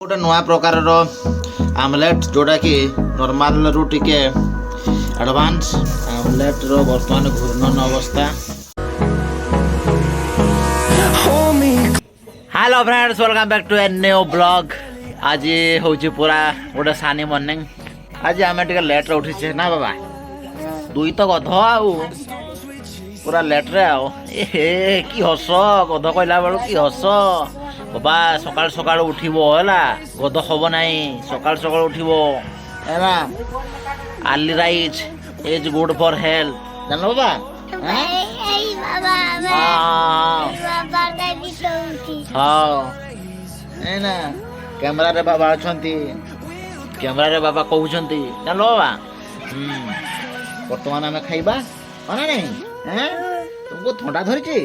गोटे नुआ प्रकार आमलेट जोड़ा कि नॉर्मल रु टिके एडवांस आमलेट रो वर्तमान घूर्णन अवस्था। Hello friends, welcome back to a new blog. आज हूँ पूरा गोटे सानी मॉर्निंग। आज आम टे लेट रे उठी ना बाबा, दुई तो गध आउ पूरा लेट रे आओ। ए कि हस गध कहला बेलू कि हस बाबा। सकाल सकाल उठिबो हैला, गध हब नाही। सकाल सकाल उठिबो हैला। Early rise is good for health, जानलो बाबा। हाँ ना कैमरा रे बाबा अछंती, कैमरा रे बाबा कहउछंती, जानलो बाबा। वर्तमान आमे खाइबा माने नहीं। हैं तुमको थंडा धरिची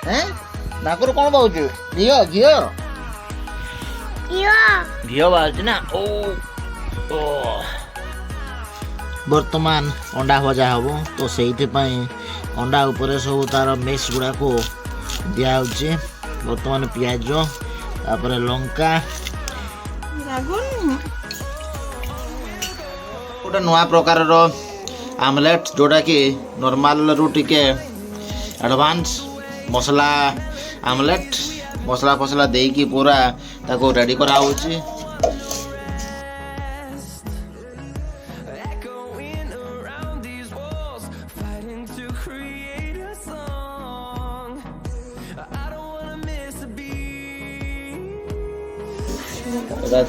हैं? नाकुर कौन बाउछु? घियो घियो घियो बाउछु ना। ओ ओ वर्तमान अंडा भजा हबो तो सेइथे पई अंडा ऊपर सब तार मेस गुड़ा को दिया होची। वर्तमान प्याज तापर लंका गोटे नुआ प्रकार आमलेट जोड़ा कि नॉर्मल रु टिके एडवांस मसला आमलेट मसला फसला देकी पूरा ताको रेडी करा होची।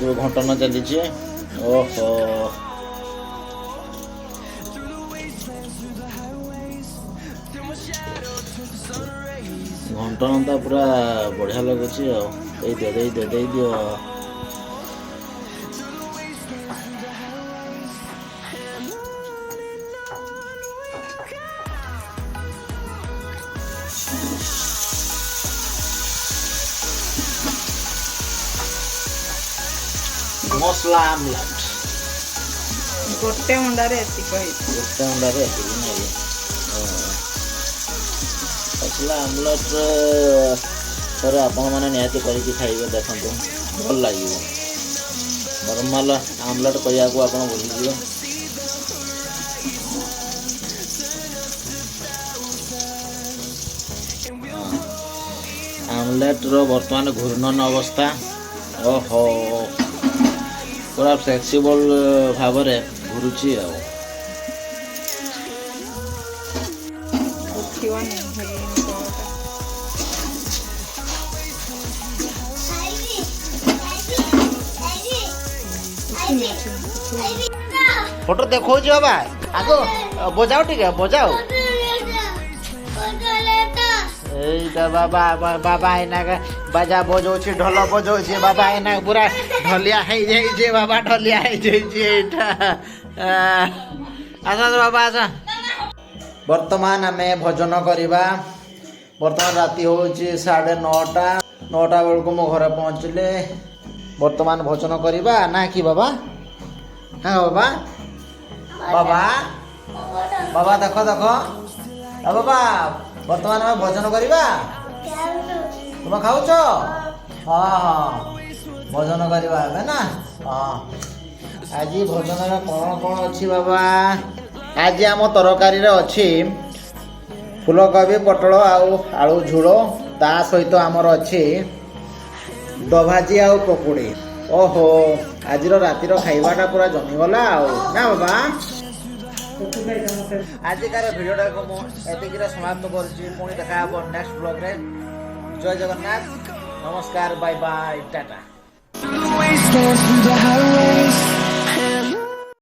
जो घंटन चली ओहो घंटन तो पूरा बढ़िया लगुच। दे दियो मसला आमलेट गोटे अंडारे एति कहि गोटे अंडारे एति नहीं। मसला आमलेट पर आपण माने निहाती करके खाइबे, देखंतु भल लागिबो। नॉर्मल आमलेट करिया को आपण भूली जियो। आमलेट रो वर्तमान घूर्णन अवस्था। ओहो पूरा फ्लेक्सिबल भाव में घुरुची। फोटो देखो बाबा, आगो बजाओ टिके बजाओ। एटा बाबा बाबा एना बाजा बजाउछि, ढोल बजाउछि बाबा। एना पूरा ढलिया है जाई जे बाबा, ढलिया है जाई जे एटा। आसा बाबा आसा। वर्तमान हमें भोजन करिबा। वर्तमान राति होछि 9:30 9टा बेल को मो घर पहुँचले। वर्तमान भोजन करिबा ना कि बाबा? हाँ बाबा बाबा बाबा देखो देखो बाबा वर्तमान में भोजन करिबा। तुम खाऊ हाँ हाँ भोजन करिबा है ना। हाँ आज भोजन में कौन कौन अच्छी बाबा? आज आम तरकारी अच्छी फूलकोबी पटल आलू झोल, ता सहित आमर अच्छी डभाजी आउ पकुड़ी। ओहो आज रातिर खाइबाटा पूरा जमीगला ना बाबा। आजिकार भिडियोटा को मुझे समाप्त कर देखा नेक्स्ट ब्लॉग रे। जय जगन्नाथ, नमस्कार, बाय बाय, टाटा।